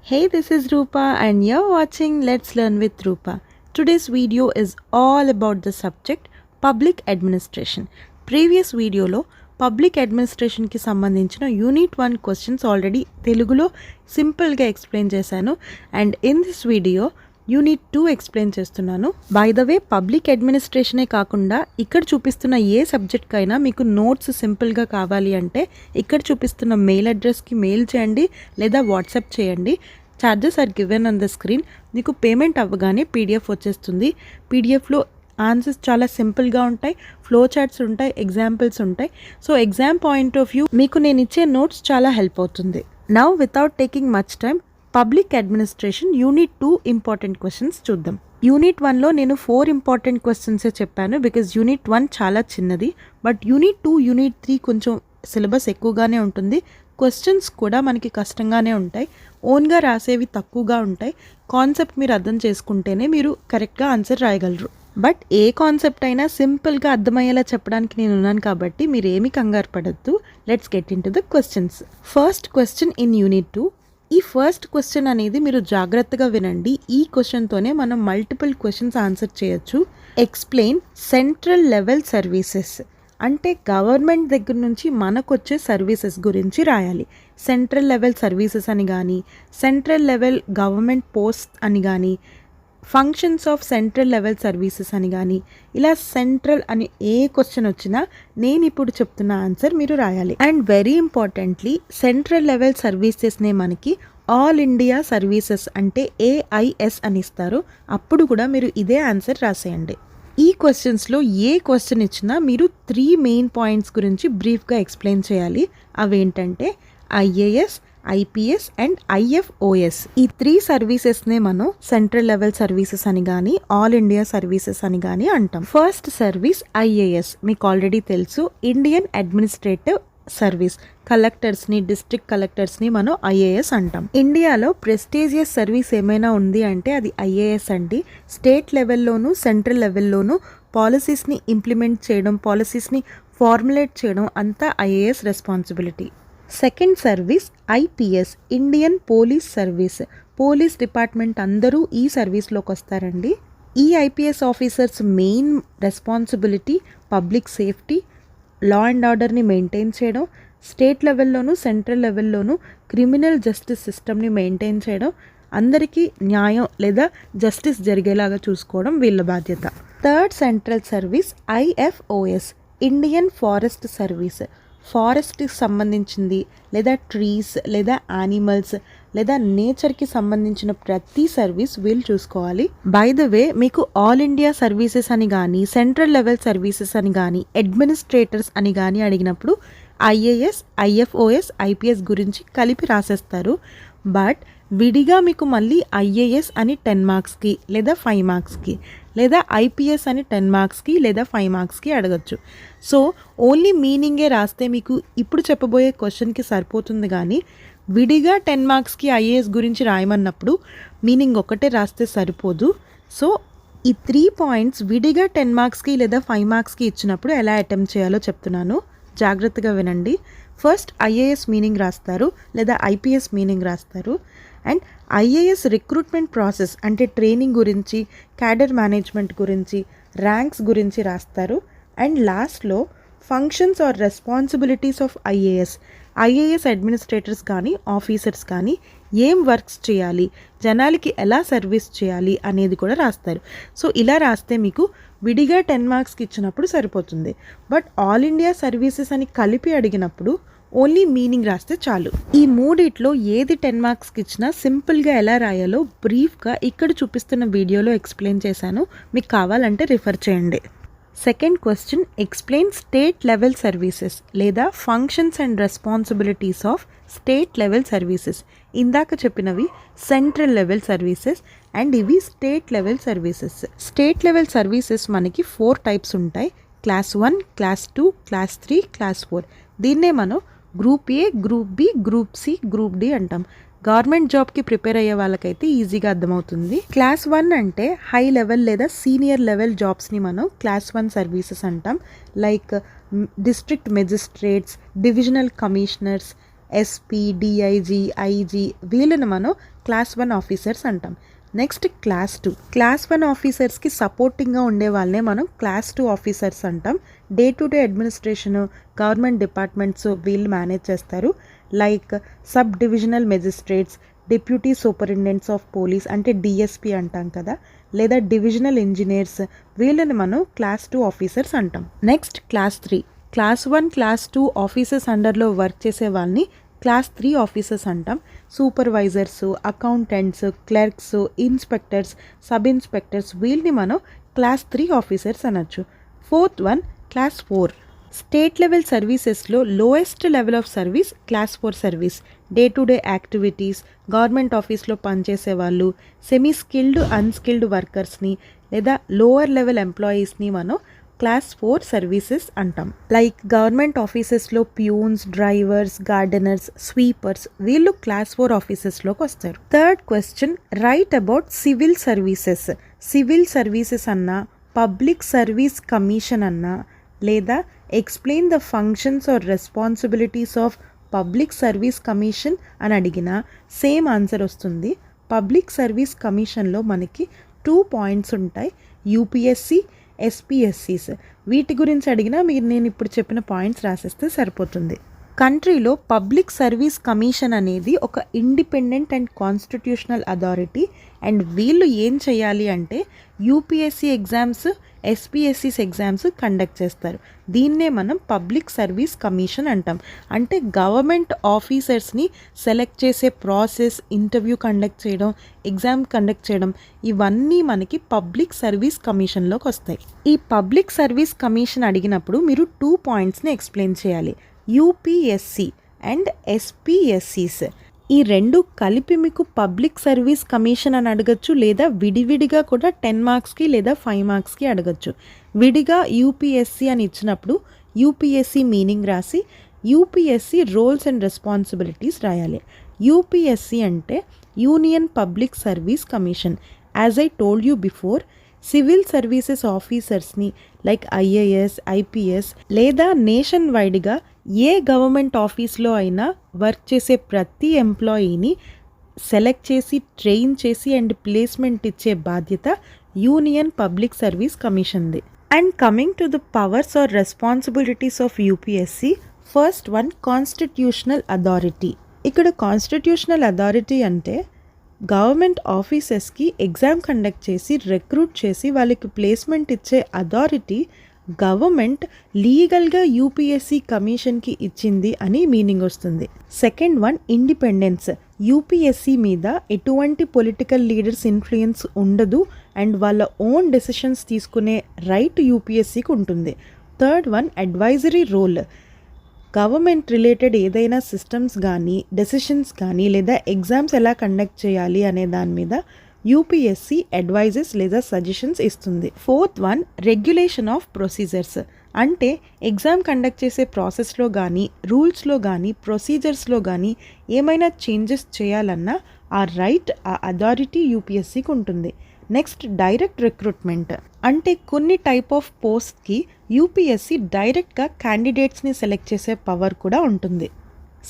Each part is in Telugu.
Hey, this is Rupa and you're watching Let's Learn with Rupa. Today's video is all about the subject Public Administration. Previous video lo Public Administration ki sambandhinchina Unit 1 questions already Telugulo simple ga explain chesanu, and in this video unit 2 explain చేస్తున్నాను. బై ద వే పబ్లిక్ అడ్మినిస్ట్రేషనే కాకుండా ఇక్కడ చూపిస్తున్న ఏ సబ్జెక్ట్కైనా మీకు నోట్స్ సింపుల్గా కావాలి అంటే ఇక్కడ చూపిస్తున్న మెయిల్ అడ్రస్కి మెయిల్ చేయండి లేదా వాట్సాప్ చేయండి. Charges are given on the screen. మీకు పేమెంట్ అవ్వగానే పీడిఎఫ్ వచ్చేస్తుంది. పీడిఎఫ్లో ఆన్సర్స్ చాలా సింపుల్గా ఉంటాయి, ఫ్లో చార్ట్స్ ఉంటాయి, ఎగ్జాంపుల్స్ ఉంటాయి. So exam point of view మీకు నేను ఇచ్చే నోట్స్ చాలా హెల్ప్ అవుతుంది. Now without taking much time public administration unit 2 important questions చూద్దాం. యూనిట్ 1లో నేను 4 ఇంపార్టెంట్ క్వశ్చన్సే చెప్పాను బికాజ్ యూనిట్ 1 చాలా చిన్నది. బట్ యూనిట్ 2, యూనిట్ 3 కొంచెం సిలబస్ ఎక్కువగానే ఉంటుంది. క్వశ్చన్స్ కూడా మనకి కష్టంగానే ఉంటాయి. ఓన్గా రాసేవి తక్కువగా ఉంటాయి. కాన్సెప్ట్ మీరు అర్థం చేసుకుంటేనే మీరు కరెక్ట్గా ఆన్సర్ రాయగలరు. బట్ ఏ కాన్సెప్ట్ అయినా సింపుల్గా అర్థమయ్యేలా చెప్పడానికి నేను ఉన్నాను కాబట్టి మీరు ఏమి కంగారు పడద్దు. Let's get in to the questions. First question in unit 2. ఈ ఫస్ట్ క్వశ్చన్ అనేది మీరు జాగ్రత్తగా వినండి. ఈ క్వశ్చన్తోనే మనం మల్టిపుల్ క్వశ్చన్స్ ఆన్సర్ చేయొచ్చు. ఎక్స్ప్లెయిన్ సెంట్రల్ లెవెల్ సర్వీసెస్ అంటే గవర్నమెంట్ దగ్గర నుంచి మనకు వచ్చే సర్వీసెస్ గురించి రాయాలి. సెంట్రల్ లెవెల్ సర్వీసెస్ అని కానీ, సెంట్రల్ లెవెల్ గవర్నమెంట్ పోస్ట్ అని కానీ, functions of central level services అని కానీ, ఇలా సెంట్రల్ అని ఏ క్వశ్చన్ వచ్చినా నేను ఇప్పుడు చెప్తున్న ఆన్సర్ మీరు రాయాలి. And very importantly central level సర్వీసెస్నే మనకి ఆల్ ఇండియా సర్వీసెస్ అంటే AIS అని ఇస్తారు. అప్పుడు కూడా మీరు ఇదే ఆన్సర్ రాసేయండి. ఈ క్వశ్చన్స్లో ఏ క్వశ్చన్ ఇచ్చినా మీరు 3 మెయిన్ పాయింట్స్ గురించి బ్రీఫ్గా ఎక్స్ప్లెయిన్ చేయాలి. అవేంటంటే IAS, IPS అండ్ IFOS. ఈ 3 సర్వీసెస్నే మనం సెంట్రల్ లెవెల్ సర్వీసెస్ అని కానీ, ఆల్ ఇండియా సర్వీసెస్ అని కానీ అంటాం. ఫస్ట్ సర్వీస్ IAS మీకు ఆల్రెడీ తెలుసు, ఇండియన్ అడ్మినిస్ట్రేటివ్ సర్వీస్. కలెక్టర్స్ని, డిస్ట్రిక్ట్ కలెక్టర్స్ని మనం IAS అంటాం. ఇండియాలో ప్రెస్టీజియస్ సర్వీస్ ఏమైనా ఉంది అంటే అది IAS అండి. స్టేట్ లెవెల్లోనూ సెంట్రల్ లెవెల్లోనూ పాలసీస్ని ఇంప్లిమెంట్ చేయడం, పాలసీస్ని ఫార్ములేట్ చేయడం అంతా IAS responsibility. Second service IPS, Indian police service. Police department అందరూ ఈ సర్వీస్లోకి వస్తారండి. ఈ IPS officers main responsibility public safety, law and ఆర్డర్ని మెయింటైన్ చేయడం, స్టేట్ లెవెల్లోనూ సెంట్రల్ లెవెల్లోనూ క్రిమినల్ జస్టిస్ సిస్టమ్ని మెయింటైన్ చేయడం, అందరికీ న్యాయం లేదా జస్టిస్ జరిగేలాగా చూసుకోవడం వీళ్ళ బాధ్యత. Third central service IFOS, Indian forest service. ఫారెస్ట్కి సంబంధించింది లేదా ట్రీస్ లేదా యానిమల్స్ లేదా నేచర్కి సంబంధించిన ప్రతి సర్వీస్ వీళ్ళు చూసుకోవాలి. బై ద వే మీకు ఆల్ ఇండియా సర్వీసెస్ అని కానీ, సెంట్రల్ లెవెల్ సర్వీసెస్ అని కానీ, అడ్మినిస్ట్రేటర్స్ అని కానీ అడిగినప్పుడు IAS, IFOS, IPS గురించి కలిపి రాసేస్తారు. బట్ విడిగా మీకు మళ్ళీ IAS అని 10 మార్క్స్కి లేదా 5 మార్క్స్కి, లేదా IPS అని 10 మార్క్స్కి లేదా 5 మార్క్స్కి అడగచ్చు. సో ఓన్లీ మీనింగే రాస్తే మీకు ఇప్పుడు చెప్పబోయే క్వశ్చన్కి సరిపోతుంది. కానీ విడిగా 10 మార్క్స్కి IAS గురించి రాయమన్నప్పుడు మీనింగ్ ఒకటే రాస్తే సరిపోదు. సో ఈ 3 పాయింట్స్ విడిగా 10 మార్క్స్కి లేదా 5 మార్క్స్కి ఇచ్చినప్పుడు ఎలా అటెంప్ట్ చేయాలో చెప్తున్నాను, జాగ్రత్తగా వినండి. ఫస్ట్ IAS మీనింగ్ రాస్తారు లేదా IPS మీనింగ్ రాస్తారు. అండ్ IAS రిక్రూట్మెంట్ ప్రాసెస్ అంటే ట్రైనింగ్ గురించి, క్యాడర్ మేనేజ్మెంట్ గురించి, ర్యాంక్స్ గురించి రాస్తారు. అండ్ లాస్ట్లో functions or responsibilities of IAS administrators కానీ, ఆఫీసర్స్ కానీ ఏం వర్క్స్ చేయాలి, జనాలకి ఎలా సర్వీస్ చేయాలి అనేది కూడా రాస్తారు. సో ఇలా రాస్తే మీకు విడిగా 10 మార్క్స్కి ఇచ్చినప్పుడు సరిపోతుంది. బట్ ఆల్ ఇండియా సర్వీసెస్ అని కలిపి అడిగినప్పుడు ఓన్లీ మీనింగ్ రాస్తే చాలు. ఈ మూడిట్లో ఏది 10 మార్క్స్కి ఇచ్చినా సింపుల్గా ఎలా రాయాలో బ్రీఫ్గా ఇక్కడ చూపిస్తున్న వీడియోలో ఎక్స్ప్లెయిన్ చేశాను. మీకు కావాలంటే రిఫర్ చేయండి. Second question, explain state level services లేదా functions and responsibilities of state level services. ఇందాక చెప్పినవి సెంట్రల్ లెవెల్ సర్వీసెస్ అండ్ ఇవి state level services. State level services మనకి 4 టైప్స్ ఉంటాయి. Class 1, class 2, class 3, class 4. దీన్నే మనం group A, group B, group C, group D అంటాం. గవర్నమెంట్ జాబ్కి ప్రిపేర్ అయ్యే వాళ్ళకైతే ఈజీగా అర్థమవుతుంది. క్లాస్ 1 అంటే హై లెవెల్ లేదా సీనియర్ లెవెల్ జాబ్స్ని మనం క్లాస్ 1 సర్వీసెస్ అంటాం. Like district magistrates, divisional commissioners, SP, DIG, IG వీళ్ళని మనం క్లాస్ 1 ఆఫీసర్స్ అంటాం. Next class 2. క్లాస్ 1 ఆఫీసర్స్కి సపోర్టింగ్గా ఉండే వాళ్ళనే మనం క్లాస్ 2 ఆఫీసర్స్ అంటాం. Day to day administration government departments వీళ్ళు మేనేజ్ చేస్తారు. Like sub divisional magistrates, deputy superintendents of police అంటే డిఎస్పి అంటాం కదా, లేదా డివిజనల్ ఇంజనీర్స్ వీళ్ళని మనం క్లాస్ 2 ఆఫీసర్స్ అంటాం. Next class 3. Class 1, class 2 officers అండర్లో వర్క్ చేసే వాళ్ళని క్లాస్ 3 ఆఫీసర్స్ అంటాం. Supervisors, accountants, clerks, inspectors, sub inspectors వీళ్ళని మనం క్లాస్ 3 ఆఫీసర్స్ అనొచ్చు. Fourth one class 4. State level సర్వీసెస్లో lowest level of service class 4 service. Day to day activities, government ఆఫీస్లో పనిచేసే వాళ్ళు, సెమీ స్కిల్డ్, అన్స్కిల్డ్ వర్కర్స్ని లేదా లోవర్ లెవెల్ ఎంప్లాయీస్ని మనం క్లాస్ 4 సర్వీసెస్ అంటాం. లైక్ గవర్నమెంట్ ఆఫీసెస్లో ప్యూన్స్, డ్రైవర్స్, గార్డెనర్స్, స్వీపర్స్ వీళ్ళు క్లాస్ 4 ఆఫీసెస్లోకి వస్తారు. Third question, write about civil services. Civil services అన్నా, పబ్లిక్ సర్వీస్ కమిషన్ అన్నా, లేదా explain the functions or responsibilities of public service commission అని అడిగినా సేమ్ ఆన్సర్ వస్తుంది. పబ్లిక్ సర్వీస్ కమిషన్లో మనకి 2 పాయింట్స్ ఉంటాయి, యూపీఎస్సి, ఎస్పీఎస్సీస్. వీటి గురించి అడిగినా నేను ఇప్పుడు చెప్పిన పాయింట్స్ రాసేస్తే సరిపోతుంది. కంట్రీలో పబ్లిక్ సర్వీస్ కమిషన్ అనేది ఒక independent and constitutional authority. And వీళ్ళు ఏం చేయాలి అంటే యూపీఎస్సీ ఎగ్జామ్స్, ఎస్పీఎస్సీస్ ఎగ్జామ్స్ కండక్ట్ చేస్తారు. దీన్నే మనం పబ్లిక్ సర్వీస్ కమిషన్ అంటాం. అంటే గవర్నమెంట్ ఆఫీసర్స్ని సెలెక్ట్ చేసే ప్రాసెస్, ఇంటర్వ్యూ కండక్ట్ చేయడం, ఎగ్జామ్ కండక్ట్ చేయడం ఇవన్నీ మనకి పబ్లిక్ సర్వీస్ కమిషన్లోకి వస్తాయి. ఈ పబ్లిక్ సర్వీస్ కమిషన్ అడిగినప్పుడు మీరు 2 పాయింట్స్ని ఎక్స్ప్లెయిన్ చేయాలి, యూపీఎస్సి అండ్ ఎస్పీఎస్సీస్. ఈ రెండు కలిపి మీకు పబ్లిక్ సర్వీస్ కమిషన్ అని అడగచ్చు, లేదా విడివిడిగా కూడా 10 మార్క్స్కి లేదా 5 మార్క్స్కి అడగచ్చు. విడిగా యూపీఎస్సి అని ఇచ్చినప్పుడు యూపీఎస్సి మీనింగ్ రాసి యూపీఎస్సి రోల్స్ అండ్ రెస్పాన్సిబిలిటీస్ రాయాలి. యూపీఎస్సి అంటే union public service commission. As I told you before, civil services ఆఫీసర్స్ని లైక్ ఐఏఎస్, ఐపీఎస్ లేదా నేషన్ వైడ్గా ఏ గవర్నమెంట్ ఆఫీస్లో అయినా వర్క్ చేసే ప్రతి ఎంప్లాయీని సెలెక్ట్ చేసి, ట్రైన్ చేసి అండ్ ప్లేస్మెంట్ ఇచ్చే బాధ్యత యూనియన్ పబ్లిక్ సర్వీస్ కమిషన్ది. And coming to the powers or responsibilities of UPSC, first one constitutional authority. ఇక్కడ కాన్స్టిట్యూషనల్ అథారిటీ అంటే గవర్నమెంట్ ఆఫీసర్స్కి ఎగ్జామ్ కండక్ట్ చేసి, రిక్రూట్ చేసి వాళ్ళకి ప్లేస్మెంట్ ఇచ్చే అథారిటీ గవర్నమెంట్ లీగల్గా యూపీఎస్సి కమిషన్కి ఇచ్చింది అని మీనింగ్ వస్తుంది. Second one independence. యూపీఎస్సి మీద ఎటువంటి పొలిటికల్ లీడర్స్ ఇన్ఫ్లుయెన్స్ ఉండదు అండ్ వాళ్ళ ఓన్ డెసిషన్స్ తీసుకునే రైట్ యూపీఎస్సికి ఉంటుంది. Third one advisory role. Government related ఏదైనా సిస్టమ్స్ కానీ, డెసిషన్స్ కానీ లేదా ఎగ్జామ్స్ ఎలా కండక్ట్ చేయాలి అనే దాని మీద యూపీఎస్సి అడ్వైజెస్ లేదా సజెషన్స్ ఇస్తుంది. Fourth one regulation of procedures. అంటే ఎగ్జామ్ కండక్ట్ చేసే ప్రాసెస్లో కానీ, రూల్స్లో కానీ, ప్రొసీజర్స్లో కానీ ఏమైనా చేంజెస్ చేయాలన్నా ఆ రైట్, ఆ అథారిటీ యూపీఎస్సికి ఉంటుంది. Next direct recruitment. అంటే కొన్ని టైప్ ఆఫ్ పోస్ట్కి యూపీఎస్సి డైరెక్ట్గా క్యాండిడేట్స్ని సెలెక్ట్ చేసే పవర్ కూడా ఉంటుంది.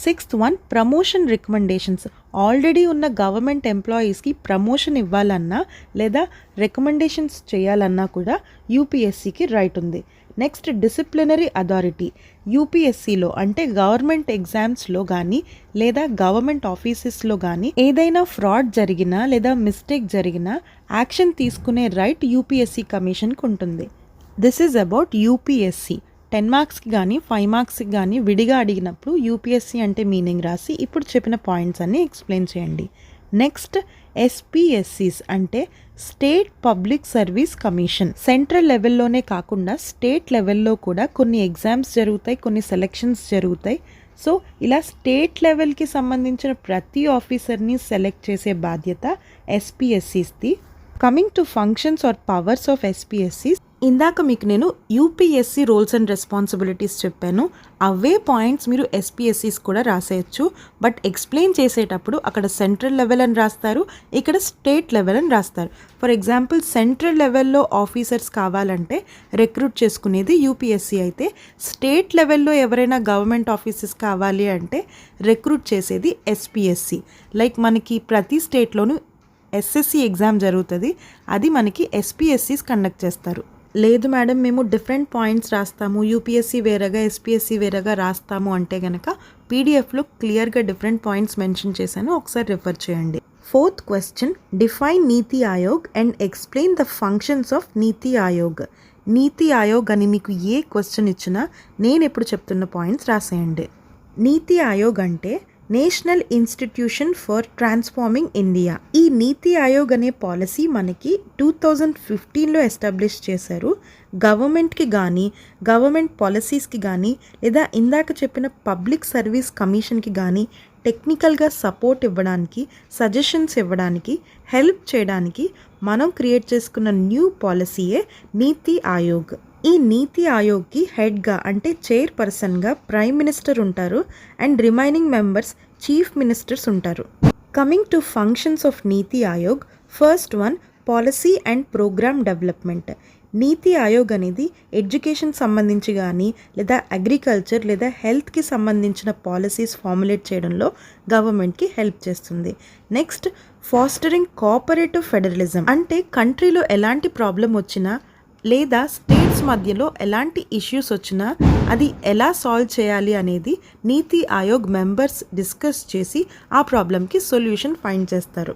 Sixth one promotion recommendations. Already ఉన్న గవర్నమెంట్ ఎంప్లాయీస్కి ప్రమోషన్ ఇవ్వాలన్నా లేదా రికమెండేషన్స్ చేయాలన్నా కూడా యూపీఎస్సికి రైట్ ఉంది. Next disciplinary authority. యూపీఎస్సిలో అంటే గవర్నమెంట్ ఎగ్జామ్స్లో కానీ లేదా గవర్నమెంట్ ఆఫీసెస్లో కానీ ఏదైనా ఫ్రాడ్ జరిగినా లేదా మిస్టేక్ జరిగినా యాక్షన్ తీసుకునే రైట్ యూపీఎస్సి కమిషన్కి ఉంటుంది. This is about UPSC. 10 మార్క్స్కి కానీ 5 మార్క్స్కి కానీ విడిగా అడిగినప్పుడు యూపీఎస్సి అంటే మీనింగ్ రాసి ఇప్పుడు చెప్పిన పాయింట్స్ అన్నీ ఎక్స్ప్లెయిన్ చేయండి. నెక్స్ట్ ఎస్పీఎస్సీస్ అంటే state public service commission. Central లెవెల్లోనే కాకుండా స్టేట్ లెవెల్లో కూడా కొన్ని ఎగ్జామ్స్ జరుగుతాయి, కొన్ని సెలెక్షన్స్ జరుగుతాయి. సో ఇలా స్టేట్ లెవెల్కి సంబంధించిన ప్రతి ఆఫీసర్ని సెలెక్ట్ చేసే బాధ్యత ఎస్పీఎస్సీస్ది. Coming to functions or powers of SPSCs, ఇందాక మీకు నేను యూపీఎస్సీ రోల్స్ అండ్ రెస్పాన్సిబిలిటీస్ చెప్పాను. అవే పాయింట్స్ మీరు ఎస్పీఎస్సీస్ కూడా రాసేయచ్చు. బట్ ఎక్స్ప్లెయిన్ చేసేటప్పుడు అక్కడ సెంట్రల్ లెవెల్ అని రాస్తారు, ఇక్కడ స్టేట్ లెవెల్ అని రాస్తారు. ఫర్ ఎగ్జాంపుల్ సెంట్రల్ లెవెల్లో ఆఫీసర్స్ కావాలంటే రిక్రూట్ చేసుకునేది యూపీఎస్సీ అయితే, స్టేట్ లెవెల్లో ఎవరైనా గవర్నమెంట్ ఆఫీసర్స్ కావాలి అంటే రిక్రూట్ చేసేది ఎస్పీఎస్సీ. లైక్ మనకి ప్రతి స్టేట్లోనూ ఎస్ఎస్సి ఎగ్జామ్ జరుగుతుంది, అది మనకి ఎస్పీఎస్సీస్ కండక్ట్ చేస్తారు. లేదు మేడం మేము డిఫరెంట్ పాయింట్స్ రాస్తాము, యూపీఎస్సీ వేరేగా ఎస్పీఎస్సీ వేరేగా రాస్తాము అంటే కనుక పీడిఎఫ్లో క్లియర్గా డిఫరెంట్ పాయింట్స్ మెన్షన్ చేశాను, ఒకసారి రిఫర్ చేయండి. 4th question, define NITI Aayog and explain the functions of NITI Aayog. నీతి ఆయోగ్ అని మీకు ఏ క్వశ్చన్ ఇచ్చినా నేను ఎప్పుడు చెప్తున్న పాయింట్స్ రాసేయండి. నీతి ఆయోగ్ అంటే national institution for transforming India. ఈ నీతి ఆయోగ్ అనే పాలసీ మనకి 2015లో ఎస్టాబ్లిష్ చేశారు. గవర్నమెంట్కి కానీ గవర్నమెంట్ పాలసీస్కి కానీ లేదా ఇందాక చెప్పిన పబ్లిక్ సర్వీస్ కమిషన్కి కానీ టెక్నికల్గా సపోర్ట్ ఇవ్వడానికి, సజెషన్స్ ఇవ్వడానికి, హెల్ప్ చేయడానికి మనం క్రియేట్ చేసుకున్న న్యూ పాలసీయే నీతి ఆయోగ్. ఈ నీతి ఆయోగ్కి హెడ్గా అంటే చైర్పర్సన్గా ప్రైమ్ మినిస్టర్ ఉంటారు and remaining members chief ministers ఉంటారు. Coming to functions of NITI Aayog, first one policy and programme development. NITI Aayog అనేది ఎడ్యుకేషన్ సంబంధించి కానీ లేదా అగ్రికల్చర్ లేదా హెల్త్కి సంబంధించిన పాలసీస్ ఫార్ములేట్ చేయడంలో గవర్నమెంట్కి హెల్ప్ చేస్తుంది. నెక్స్ట్, ఫాస్టరింగ్ కోఆపరేటివ్ ఫెడరలిజం అంటే కంట్రీలో ఎలాంటి ప్రాబ్లం వచ్చినా లేదా స్టేట్స్ మధ్యలో ఎలాంటి ఇష్యూస్ వచ్చినా అది ఎలా సాల్వ్ చేయాలి అనేది నీతి ఆయోగ్ మెంబర్స్ డిస్కస్ చేసి ఆ ప్రాబ్లంకి సొల్యూషన్ ఫైండ్ చేస్తారు.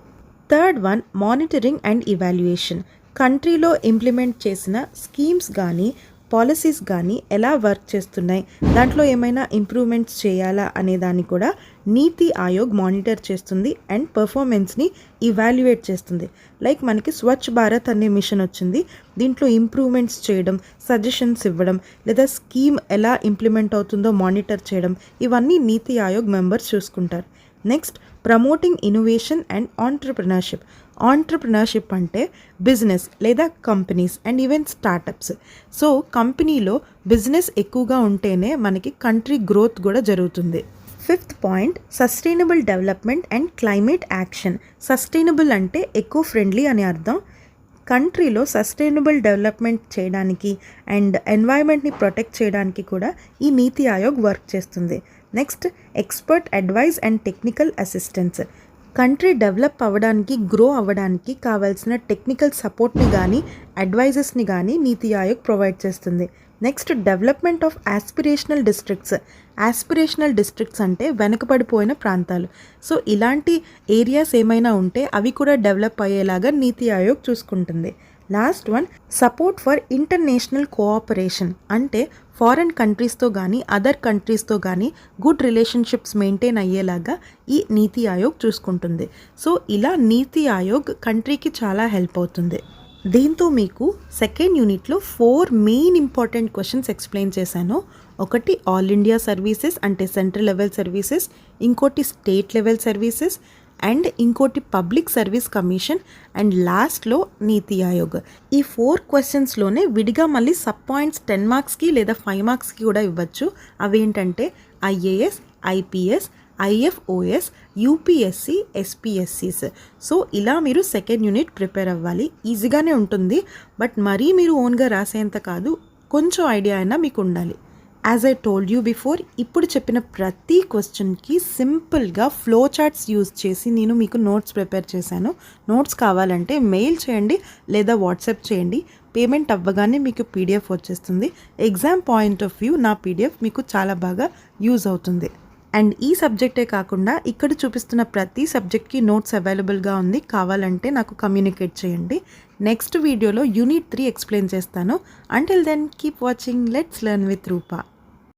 Third one, monitoring and evaluation. కంట్రీలో ఇంప్లిమెంట్ చేసిన స్కీమ్స్ కానీ పాలసీస్ కానీ ఎలా వర్క్ చేస్తున్నాయి, దాంట్లో ఏమైనా ఇంప్రూవ్మెంట్స్ చేయాలా అనే దాన్ని కూడా నీతి ఆయోగ్ మానిటర్ చేస్తుంది అండ్ పర్ఫార్మెన్స్ని ఇవాల్యుయేట్ చేస్తుంది. లైక్ మనకి స్వచ్ఛ భారత్ అనే మిషన్ వచ్చింది, దీంట్లో ఇంప్రూవ్మెంట్స్ చేయడం, సజెషన్స్ ఇవ్వడం లేదా స్కీమ్ ఎలా ఇంప్లిమెంట్ అవుతుందో మానిటర్ చేయడం, ఇవన్నీ నీతి ఆయోగ్ మెంబర్స్ చూసుకుంటారు. Next, promoting innovation and entrepreneurship. Entrepreneurship అంటే బిజినెస్ లేదా companies and even startups. So కంపెనీలో బిజినెస్ ఎక్కువగా ఉంటేనే మనకి కంట్రీ గ్రోత్ కూడా జరుగుతుంది. 5th point, sustainable development and climate action. Sustainable అంటే ఎకో ఫ్రెండ్లీ అని అర్థం. కంట్రీలో సస్టైనబుల్ డెవలప్మెంట్ చేయడానికి అండ్ ఎన్వైరన్మెంట్ని ప్రొటెక్ట్ చేయడానికి కూడా ఈ నీతి ఆయోగ్ వర్క్ చేస్తుంది. Next, expert advice and technical assistance. Country develop అవ్వడానికి, గ్రో అవ్వడానికి కావాల్సిన టెక్నికల్ సపోర్ట్ని కానీ అడ్వైజెస్ని కానీ నీతి ఆయోగ్ ప్రొవైడ్ చేస్తుంది. Next, development of aspirational districts. Aspirational districts అంటే వెనుకబడిపోయిన ప్రాంతాలు. సో ఇలాంటి ఏరియాస్ ఏమైనా ఉంటే అవి కూడా డెవలప్ అయ్యేలాగా నీతి ఆయోగ్ చూసుకుంటుంది. Last one, support for international cooperation. అంటే ఫారెన్ కంట్రీస్తో కానీ అదర్ కంట్రీస్తో కానీ గుడ్ రిలేషన్షిప్స్ మెయింటైన్ అయ్యేలాగా ఈ నీతి ఆయోగ్ చూసుకుంటుంది. సో ఇలా నీతి ఆయోగ్ కంట్రీకి చాలా హెల్ప్ అవుతుంది. దీంతో మీకు సెకండ్ యూనిట్లో 4 మెయిన్ ఇంపార్టెంట్ క్వశ్చన్స్ ఎక్స్ప్లెయిన్ చేశాను. ఒకటి ఆల్ ఇండియా సర్వీసెస్ అంటే సెంట్రల్ లెవెల్ సర్వీసెస్, ఇంకోటి స్టేట్ లెవెల్ సర్వీసెస్ అండ్ ఇంకోటి పబ్లిక్ సర్వీస్ కమిషన్ అండ్ లాస్ట్లో నీతి ఆయోగ్. ఈ 4 క్వశ్చన్స్లోనే విడిగా మళ్ళీ సబ్ పాయింట్స్ 10 మార్క్స్కి లేదా 5 మార్క్స్కి కూడా ఇవ్వచ్చు. అవేంటంటే IAS, IPS, IFoS, UPSC, SPSCs. So ఇలా మీరు సెకండ్ యూనిట్ ప్రిపేర్ అవ్వాలి. ఈజీగానే ఉంటుంది, బట్ మరీ మీరు ఓన్గా రాసేంత కాదు, కొంచెం ఐడియా అయినా మీకు ఉండాలి. As I told you before, ఇప్పుడు చెప్పిన ప్రతి క్వశ్చన్కి సింపుల్గా ఫ్లో చార్ట్స్ యూజ్ చేసి నేను మీకు నోట్స్ ప్రిపేర్ చేశాను. నోట్స్ కావాలంటే మెయిల్ చేయండి లేదా వాట్సాప్ చేయండి. పేమెంట్ అవ్వగానే మీకు పీడిఎఫ్ వచ్చేస్తుంది. ఎగ్జామ్ పాయింట్ ఆఫ్ వ్యూ నా పీడిఎఫ్ మీకు చాలా బాగా యూజ్ అవుతుంది. అండ్ ఈ సబ్జెక్టే కాకుండా ఇక్కడ చూపిస్తున్న ప్రతి సబ్జెక్ట్కి నోట్స్ అవైలబుల్గా ఉంది, కావాలంటే నాకు కమ్యూనికేట్ చేయండి. నెక్స్ట్ వీడియోలో యూనిట్ 3 ఎక్స్ప్లెయిన్ చేస్తాను. Until then keep watching let's learn with Roopa.